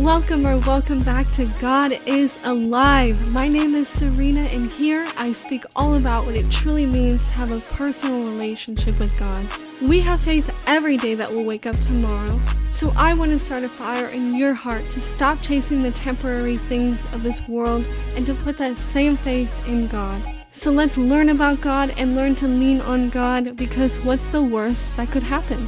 Welcome back to God is Alive. My name is Serena, and here I speak all about what it truly means to have a personal relationship with God. We have faith every day that we'll wake up tomorrow, so I want to start a fire in your heart to stop chasing the temporary things of this world and to put that same faith in God. So let's learn about God and learn to lean on God, because what's the worst that could happen?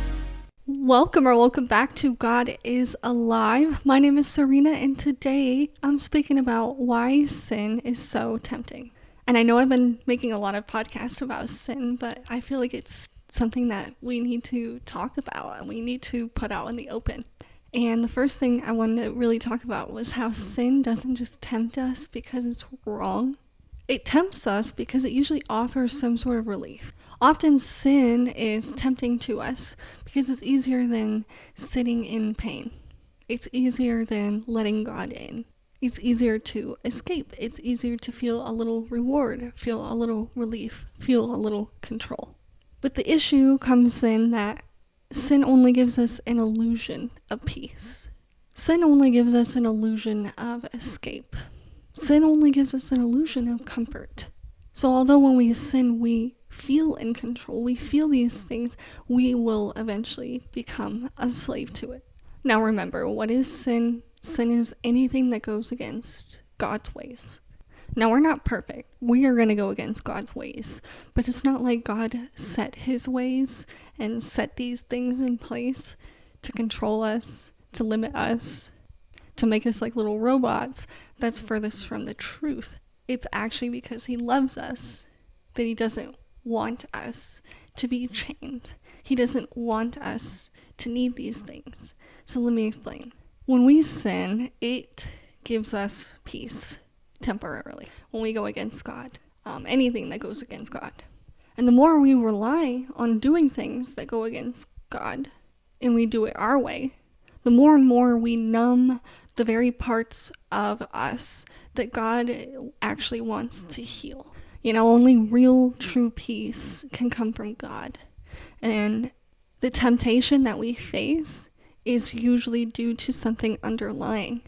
Welcome back to God is Alive. My name is Serena, and today I'm speaking about why sin is so tempting. And I know I've been making a lot of podcasts about sin, but I feel like it's something that we need to talk about and we need to put out in the open. And the first thing I wanted to really talk about was how sin doesn't just tempt us because it's wrong. It tempts us because it usually offers some sort of relief. Often sin is tempting to us because it's easier than sitting in pain. It's easier than letting God in. It's easier to escape. It's easier to feel a little reward, feel a little relief, feel a little control. But the issue comes in that sin only gives us an illusion of peace. Sin only gives us an illusion of escape. Sin only gives us an illusion of comfort. So although when we sin, we feel in control, we feel these things, we will eventually become a slave to it. Now remember, what is sin? Sin is anything that goes against God's ways. Now we're not perfect. We are going to go against God's ways, but it's not like God set his ways and set these things in place to control us, to limit us, to make us like little robots. That's furthest from the truth. It's actually because he loves us that he doesn't want us to be chained. He doesn't want us to need these things. So let me explain. When we sin, it gives us peace temporarily when we go against God. Anything that goes against God. And the more we rely on doing things that go against God and we do it our way, the more and more we numb the very parts of us that God actually wants to heal. You know, only real, true peace can come from God. And the temptation that we face is usually due to something underlying.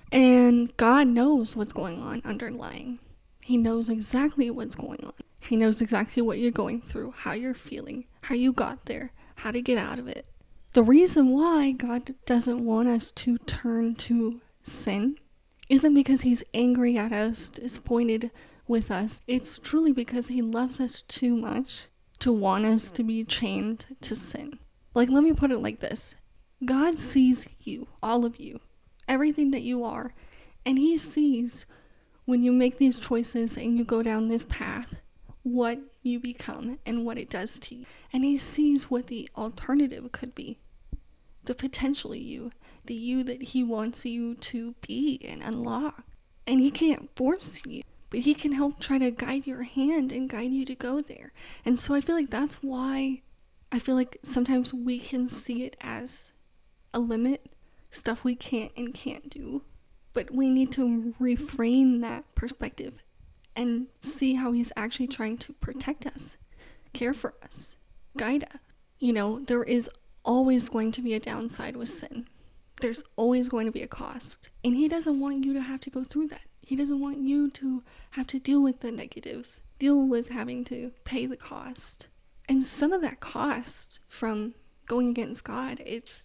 And God knows what's going on underlying. He knows exactly what's going on. He knows exactly what you're going through, how you're feeling, how you got there, how to get out of it. The reason why God doesn't want us to turn to sin isn't because he's angry at us, disappointed with us. It's truly because he loves us too much to want us to be chained to sin. Like, let me put it like this. God sees you, all of you, everything that you are, and he sees when you make these choices and you go down this path, what you become and what it does to you. And he sees what the alternative could be. The potential you, the you that he wants you to be and unlock. And he can't force you, but he can help try to guide your hand and guide you to go there. And so I feel like that's why I feel like sometimes we can see it as a limit, stuff we can't and can't do. But we need to reframe that perspective and see how he's actually trying to protect us, care for us, guide us. You know, there is always going to be a downside with sin. There's always going to be a cost. And he doesn't want you to have to go through that. He doesn't want you to have to deal with the negatives, deal with having to pay the cost. And some of that cost from going against God, it's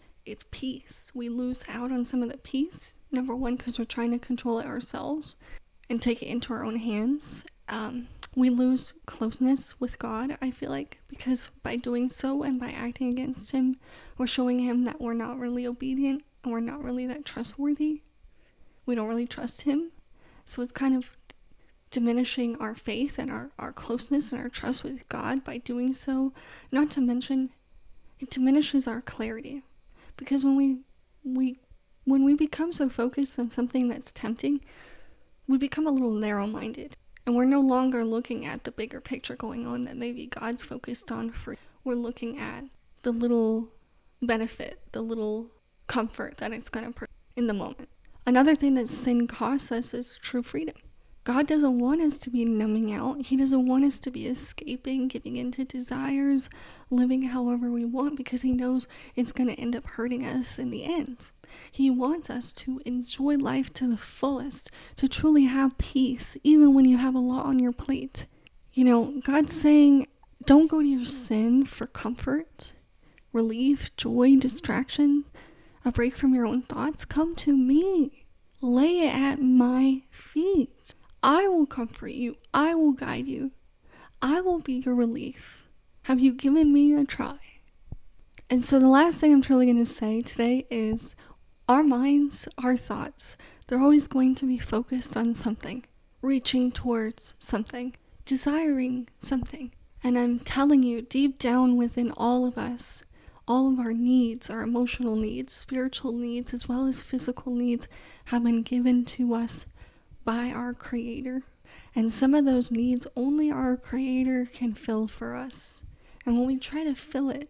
peace. We lose out on some of the peace. Number one, because we're trying to control it ourselves and take it into our own hands. We lose closeness with God, I feel like, because by doing so and by acting against him, we're showing him that we're not really obedient and we're not really that trustworthy. We don't really trust him. So it's kind of diminishing our faith and our closeness and our trust with God by doing so. Not to mention, it diminishes our clarity. Because when we become so focused on something that's tempting, we become a little narrow-minded. And we're no longer looking at the bigger picture going on that maybe God's focused on for. We're looking at the little benefit, the little comfort that it's going to bring in the moment. Another thing that sin costs us is true freedom. God doesn't want us to be numbing out. He doesn't want us to be escaping, giving into desires, living however we want, because he knows it's going to end up hurting us in the end. He wants us to enjoy life to the fullest, to truly have peace, even when you have a lot on your plate. You know, God's saying, don't go to your sin for comfort, relief, joy, distraction, a break from your own thoughts. Come to me. Lay it at my feet. I will comfort you. I will guide you. I will be your relief. Have you given me a try? And so the last thing I'm truly going to say today is our minds, our thoughts, they're always going to be focused on something, reaching towards something, desiring something. And I'm telling you, deep down within all of us, all of our needs, our emotional needs, spiritual needs, as well as physical needs, have been given to us by our Creator. And some of those needs only our Creator can fill for us. And when we try to fill it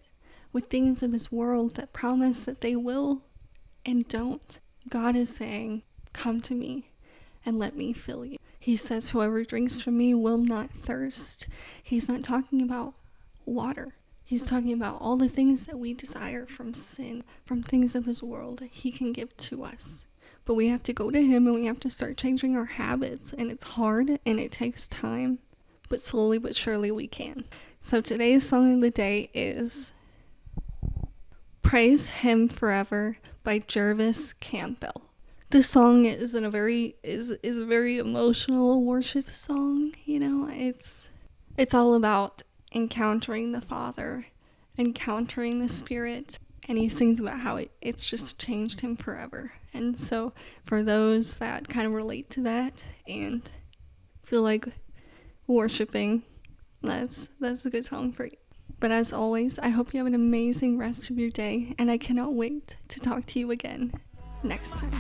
with things of this world that promise that they will and don't, God is saying, come to me and let me fill you. He says, whoever drinks from me will not thirst. He's not talking about water. He's talking about all the things that we desire from sin, from things of this world that he can give to us. But we have to go to him and we have to start changing our habits. And it's hard and it takes time. But slowly but surely we can. So today's song of the day is Praise Him Forever by Jervis Campbell. This song is a very emotional worship song. You know, it's all about encountering the Father, encountering the Spirit. And he sings about how it's just changed him forever. And so for those that kind of relate to that and feel like worshiping, that's a good song for you. But as always, I hope you have an amazing rest of your day, and I cannot wait to talk to you again next time.